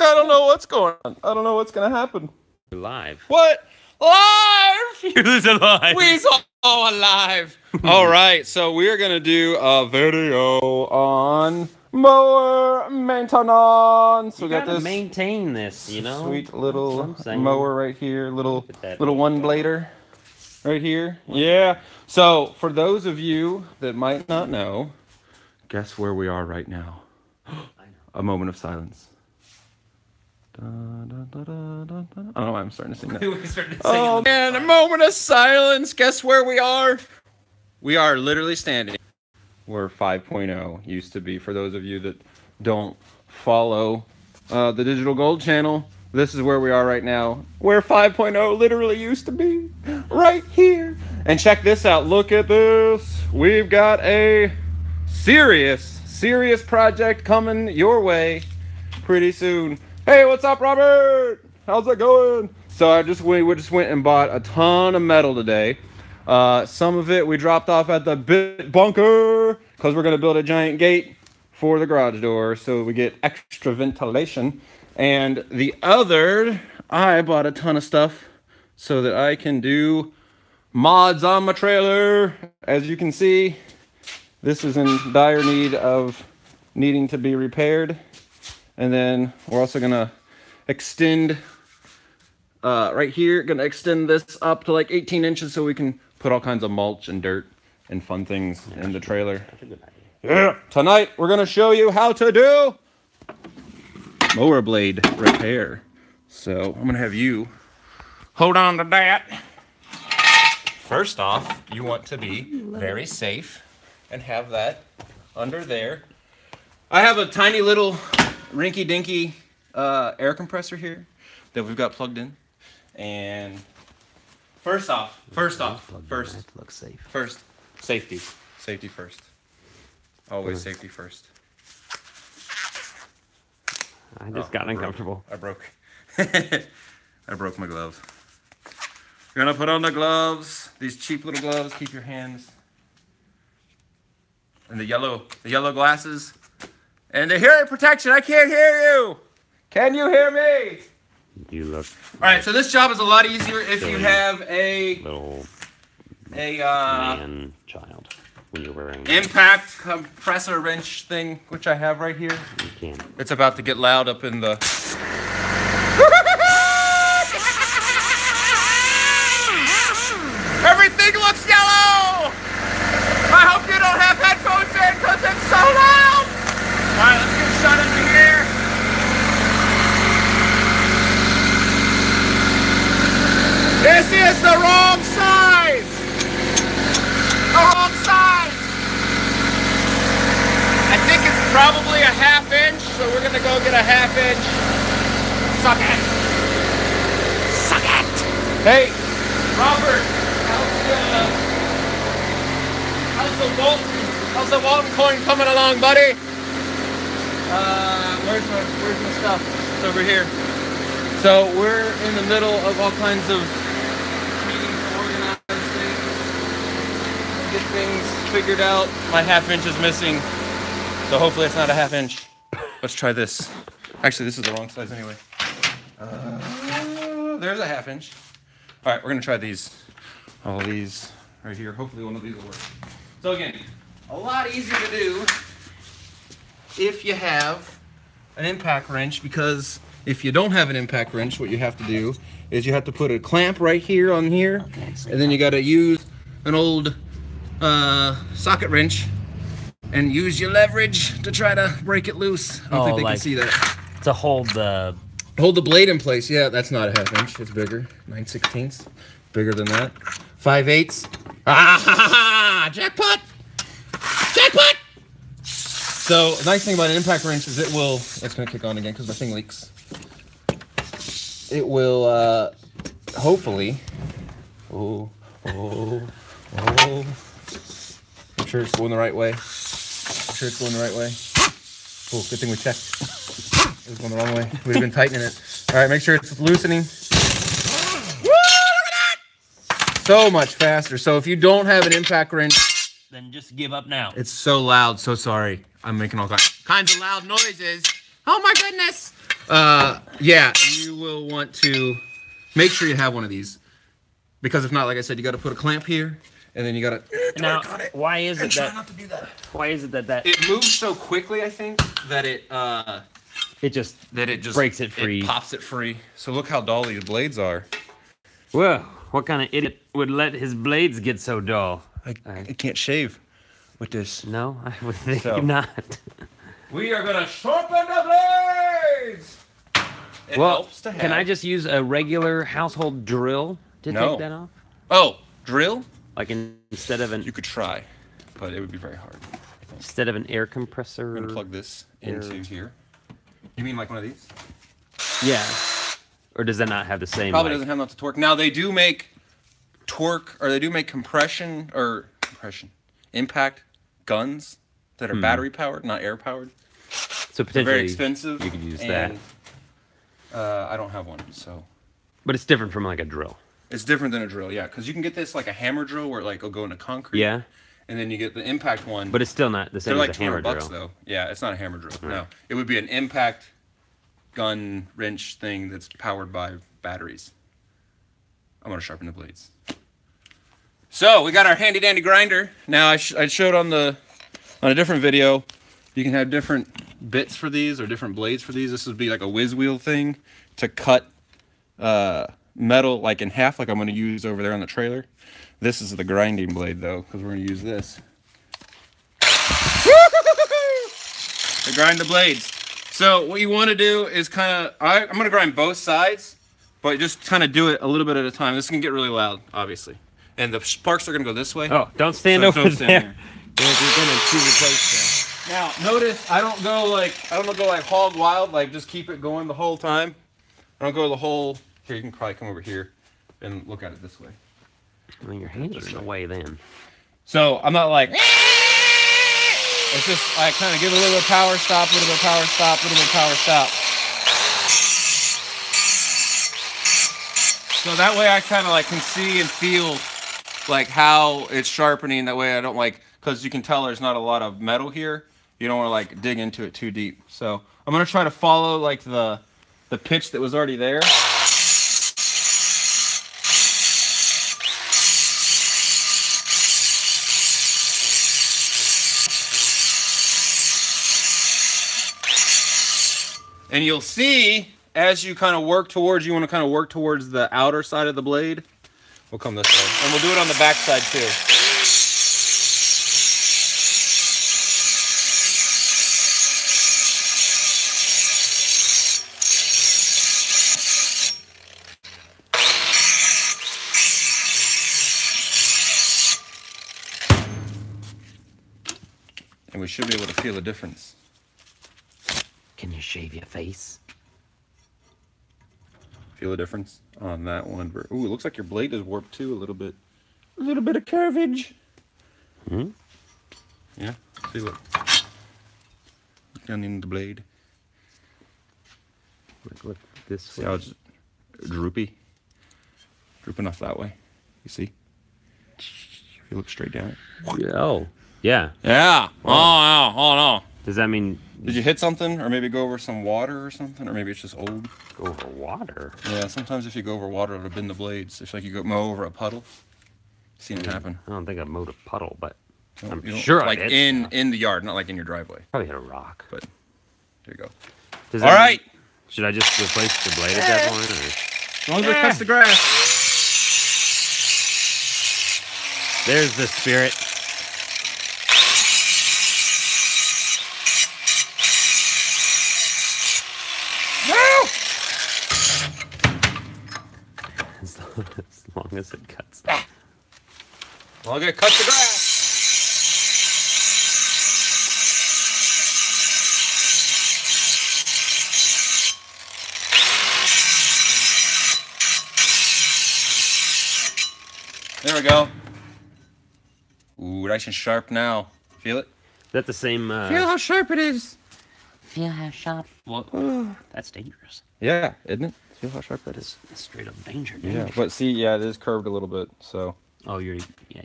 I don't know what's going on. I don't know what's gonna happen. We're live. What? Live? You're alive. We's all alive. All right, so we are gonna do a video on mower maintenance. You We got gotta this maintain this, you know. sweet little That's what I'm saying. mower right here, little that one blader right here. Yeah. So for those of you that might not know, guess where we are right now. A moment of silence. I don't know why I'm starting to sing that. We started singing. Oh man, a moment of silence. Guess where we are? We are literally standing where 5.0 used to be. For those of you that don't follow the Digital Gold channel, this is where we are right now. Where 5.0 literally used to be. Right here. And check this out. Look at this. We've got a serious project coming your way pretty soon. Hey, what's up, Robert? How's it going? So we just went and bought a ton of metal today. Some of it we dropped off at the bit bunker because we're gonna build a giant gate for the garage door so we get extra ventilation. And the other, I bought a ton of stuff so that I can do mods on my trailer. As you can see, this is in dire need of needing to be repaired. And then we're also gonna extend right here, gonna extend this up to like 18 inches so we can put all kinds of mulch and dirt and fun things in the trailer. That's a good idea. Yeah. Tonight we're gonna show you how to do mower blade repair. So I'm gonna have you hold on to that. First off, you want to be very safe and have that under there. I have a tiny little rinky-dinky air compressor here that we've got plugged in. And first, Looks safe. first, safety first. Always safety first. I just got uncomfortable. I broke my glove. You're gonna put on the gloves, these cheap little gloves, keep your hands. And the yellow glasses. And the hearing protection, I can't hear you! Can you hear me? You look. Alright, so this job is a lot easier if you have a little man child when you're wearing impact compressor wrench thing, which I have right here. You can. It's about to get loud up in the... Everything looks yellow! I hope you don't have headphones in because it's so loud! Alright, let's get shut under here. This is the wrong size! The wrong size! I think it's probably a 1/2 inch, so we're gonna go get a 1/2 inch. Suck it! Suck it! Hey, Robert, how's the Walton coin coming along, buddy? Where's my stuff? It's over here. So we're in the middle of all kinds of meetings to organize things, get things figured out. My 1/2 inch is missing, so hopefully it's not a 1/2 inch. Let's try this. Actually, this is the wrong size anyway. There's a 1/2 inch. All right, we're gonna try these. All these right here. Hopefully one of these will work. So again, a lot easier to do if you have an impact wrench, because if you don't have an impact wrench, what you have to do is you have to put a clamp right here on here, and then you got to use an old socket wrench and use your leverage to try to break it loose. I don't think they can see that. To hold the blade in place. Yeah, that's not a 1/2 inch. It's bigger. 9/16. Bigger than that. 5/8. Ah, jackpot! Jackpot! So, the nice thing about an impact wrench is it's going to kick on again because my thing leaks. It will, hopefully, I'm sure it's going the right way. Oh, good thing we checked. It was going the wrong way. We've been tightening it. All right, make sure it's loosening. Woo, look at that! So much faster. So if you don't have an impact wrench, then just give up now. it's so loud. So sorry. I'm making all kinds of loud noises. Oh my goodness. yeah, you will want to make sure you have one of these. Because if not, like I said, you got to put a clamp here, and then you got to Now, on it. why is it that? Not to do that. Why is it that It moves so quickly? I think that it just breaks it free, pops it free. So look how dull these blades are. Whoa! What kind of idiot would let his blades get so dull? I can't shave with this. No, I would think So. not. We are gonna sharpen the blades. It Well, helps to have. can I just use a regular household drill to No. take that off? Oh, drill? Like instead of You could try, but it would be very hard. instead of an air compressor. I'm gonna plug this into here. You mean like one of these? Yeah. Or does that not have the same? Probably doesn't have lots of torque. Now they do make torque, or they do make impact guns that are battery powered, not air powered. So potentially They're very expensive. You could use that. I don't have one, so. But it's different from like a drill. It's different than a drill, yeah, because you can get this like a hammer drill where it'll go into concrete. Yeah. And then you get the impact one. But it's still not the same They're like as a hammer $200 drill. though. Yeah, it's not a hammer drill. No, it would be an impact gun wrench thing that's powered by batteries. I'm gonna sharpen the blades. So we got our handy dandy grinder. Now I showed on a different video. You can have different bits for these or different blades for these. This would be like a whiz wheel thing to cut metal like in half, like I'm gonna use over there on the trailer. This is the grinding blade though, because we're gonna use this to grind the blades. So what you want to do is I'm gonna grind both sides, but just kind of do it a little bit at a time. This can get really loud, obviously, and the sparks are gonna go this way. Oh, don't stand So over don't stand there. there. You're gonna see the place Now notice I don't go like hog wild, like just keep it going the whole time. I don't go the whole. Here, you can probably come over here and look at it this way. there. I mean, your hands are in the way then. So I'm not like. It's just I kind of give a little bit of power, stop, a little bit of power, stop, a little bit of power, stop. So that way I kind of like can see and feel like how it's sharpening. That way I don't like, because you can tell there's not a lot of metal here. You don't want to like dig into it too deep. So I'm gonna try to follow like the pitch that was already there. And you'll see, as you kind of work towards, you want to kind of work towards the outer side of the blade. We'll come this way. And we'll do it on the back side too. And we should be able to feel the difference. Can you shave your face? Feel the difference on that one. Ooh, it looks like your blade is warped too a little bit. A little bit of curvage. Hmm? Yeah. See, look. Down in the blade. Look this See way. how it's droopy? Drooping off that way. You see? If you look straight down. Oh, yeah. Yeah. Oh, no. Oh, no. Does that mean Did you hit something? Or maybe go over some water or something? Or maybe it's just old? go over water? Yeah, sometimes if you go over water, it'll bend the blades. If like you go mow over a puddle. Seen it happen. I don't think I've mowed a puddle, but I'm You don't- sure like I did. in the yard, not like in your driveway. Probably hit a rock. But there you go. Does All that right. mean- should I just replace the blade at that point? Or? As long as it cuts the grass. There's the spirit. As long as it cuts. As long as it cuts the grass. There we go. Ooh, nice and sharp now. Feel it? Is that the same? Feel how sharp it is. Feel how sharp? Well, that's dangerous. Yeah, isn't it? Feel how sharp that is. That's straight up danger. Yeah, but see, yeah, it is curved a little bit, so Oh, you're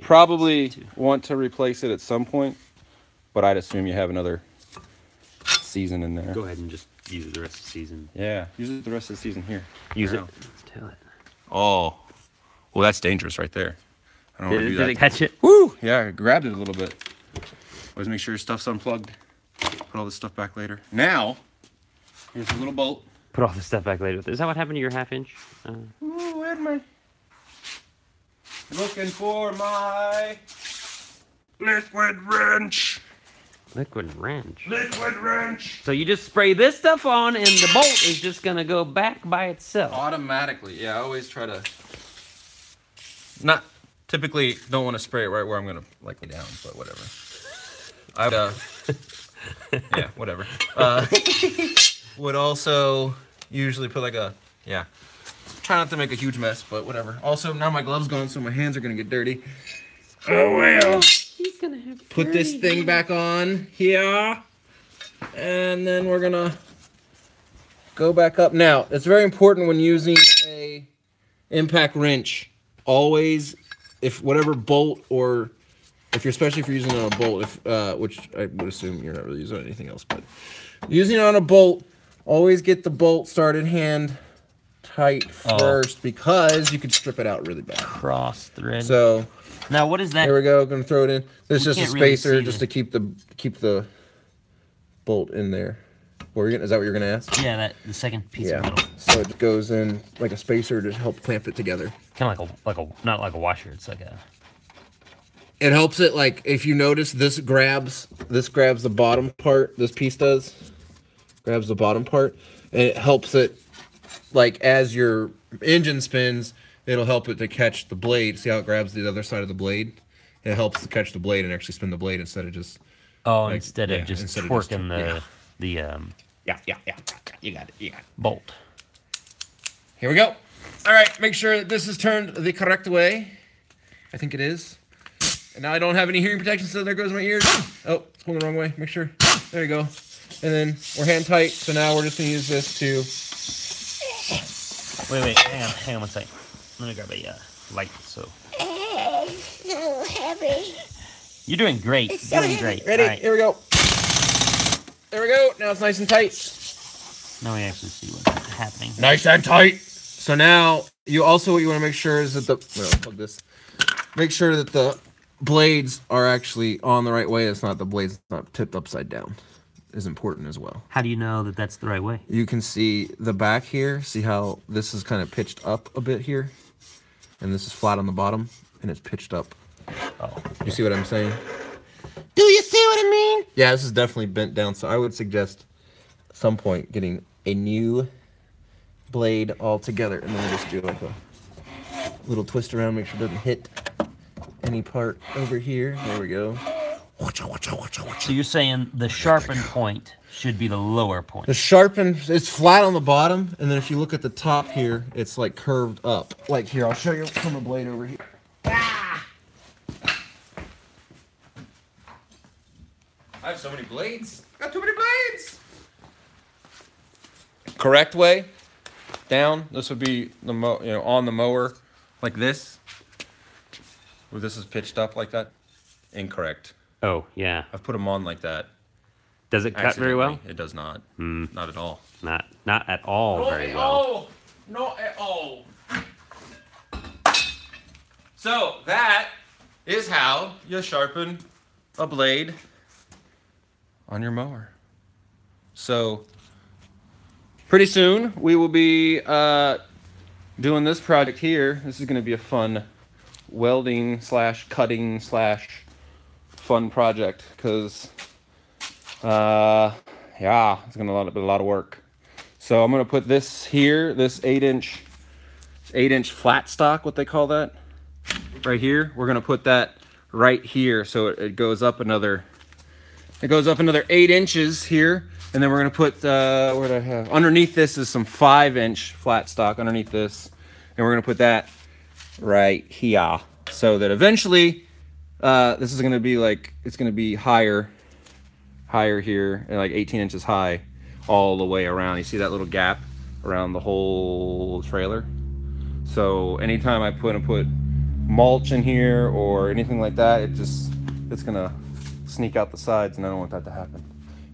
probably want to replace it at some point, but I'd assume you have another season in there. Go ahead and just use it the rest of the season. Yeah, use it the rest of the season here. Use it. Tail it. Oh, well, that's dangerous right there. I don't want to do that. Did it catch it? Woo! Yeah, I grabbed it a little bit. Always make sure your stuff's unplugged. Put all this stuff back later. Now, here's a little bolt. Put all the stuff back later. Is that what happened to your half-inch? Ooh, where'd my... Looking for my liquid wrench. Liquid wrench. Liquid wrench. So you just spray this stuff on, and the bolt is just gonna go back by itself. Automatically, yeah. I always try to. Not typically don't want to spray it right where I'm gonna like lay down, but whatever. Yeah, whatever. Would also usually put like a Try not to make a huge mess, but whatever. Also, now my glove's gone, so my hands are gonna get dirty. Oh well. He's gonna have Put this thing back on here, and then we're gonna go back up. Now, it's very important when using a impact wrench. Always, if whatever bolt or especially if you're using it on a bolt, which I would assume you're not really using anything else, but using it on a bolt, always get the bolt started hand tight first because you could strip it out really bad. Cross thread. So now what is that? Here we go. Gonna throw it in. There's just a spacer just to keep the bolt in there. Is that what you're gonna ask? Yeah, the second piece of metal. So it goes in like a spacer to help clamp it together. Kind of like a not like a washer. It's like a. It helps it, like, if you notice, this grabs the bottom part. This piece grabs the bottom part, and it helps it, like, as your engine spins, it'll help it to catch the blade. See how it grabs the other side of the blade? It helps to catch the blade and actually spin the blade instead of just... Oh, like, instead of just twerking the You got it. Bolt. Here we go. All right, make sure that this is turned the correct way. I think it is. And now I don't have any hearing protection, so there goes my ears. Oh, it's going the wrong way. Make sure. There you go. And then we're hand tight, so now we're just going to use this to... Wait, hang on one second. Let me grab a light, so... It's so heavy. You're doing great. It's so doing great. Ready? Right. Here we go. There we go. Now it's nice and tight. Now we actually see what's happening. Nice and tight. So now, what you want to make sure is that plug this. Make sure that the blades are actually on the right way. It's not the blades not tipped upside down. Is important as well. How do you know that that's the right way? You can see the back here. See how this is kind of pitched up a bit here, and this is flat on the bottom, and it's pitched up. Oh, you see what I'm saying? Do you see what I mean? Yeah, this is definitely bent down. So I would suggest at some point getting a new blade all together, and then we'll just do like a little twist around, make sure it doesn't hit any part over here. There we go. So you're saying the sharpen point should be the lower point? The sharpen, it's flat on the bottom, and then if you look at the top here, it's like curved up. Like here, I'll show you from a blade over here. Ah! I have so many blades. I got too many blades. Correct way, down. This would be the on the mower, like this. Where this is pitched up like that. Incorrect. Oh, yeah. I've put them on like that. Does it cut very well? It does not. Not at all. Not at all very well. Not at all. So that is how you sharpen a blade on your mower. So pretty soon we will be doing this project here. This is going to be a fun welding / cutting / fun project because yeah, it's gonna be a lot of work. So I'm gonna put this here, this 8-inch flat stock, what they call that, right here. We're gonna put that right here, so it goes up another 8 inches here, and then we're gonna put what do I have underneath this is some 5-inch flat stock underneath this, and we're gonna put that right here, so that eventually this is gonna be like, it's gonna be higher here, and like 18 inches high all the way around. You see that little gap around the whole trailer? So anytime I put mulch in here or anything like that, it's gonna sneak out the sides, and I don't want that to happen.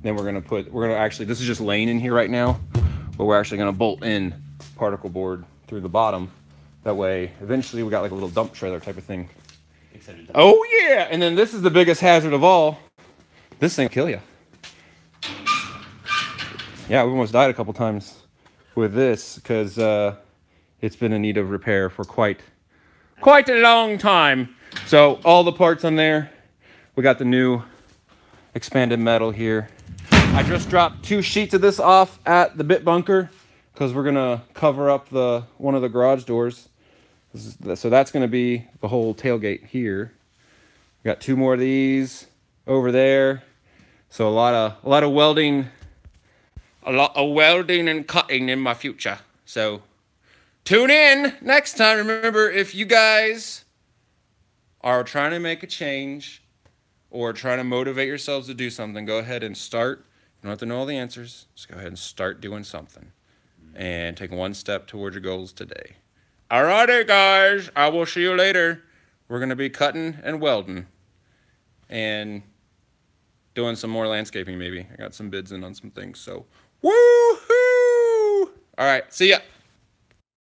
Then we're gonna actually, this is just laying in here right now, but we're actually gonna bolt in particle board through the bottom. That way, eventually we got like a little dump trailer type of thing. Oh yeah! And then this is the biggest hazard of all. This thing will kill you. Yeah, we almost died a couple times with this because it's been in need of repair for quite a long time. So all the parts on there, we got the new expanded metal here. I just dropped 2 sheets of this off at the bit bunker because we're gonna cover up one of the garage doors. So that's gonna be the whole tailgate here. We got 2 more of these over there. So a lot of welding. A lot of welding and cutting in my future. So tune in next time. Remember, if you guys are trying to make a change or trying to motivate yourselves to do something, go ahead and start. You don't have to know all the answers. Just go ahead and start doing something and take 1 step towards your goals today. Alrighty, guys. I will see you later. We're going to be cutting and welding and doing some more landscaping maybe. I got some bids in on some things, so woohoo! All right, see ya.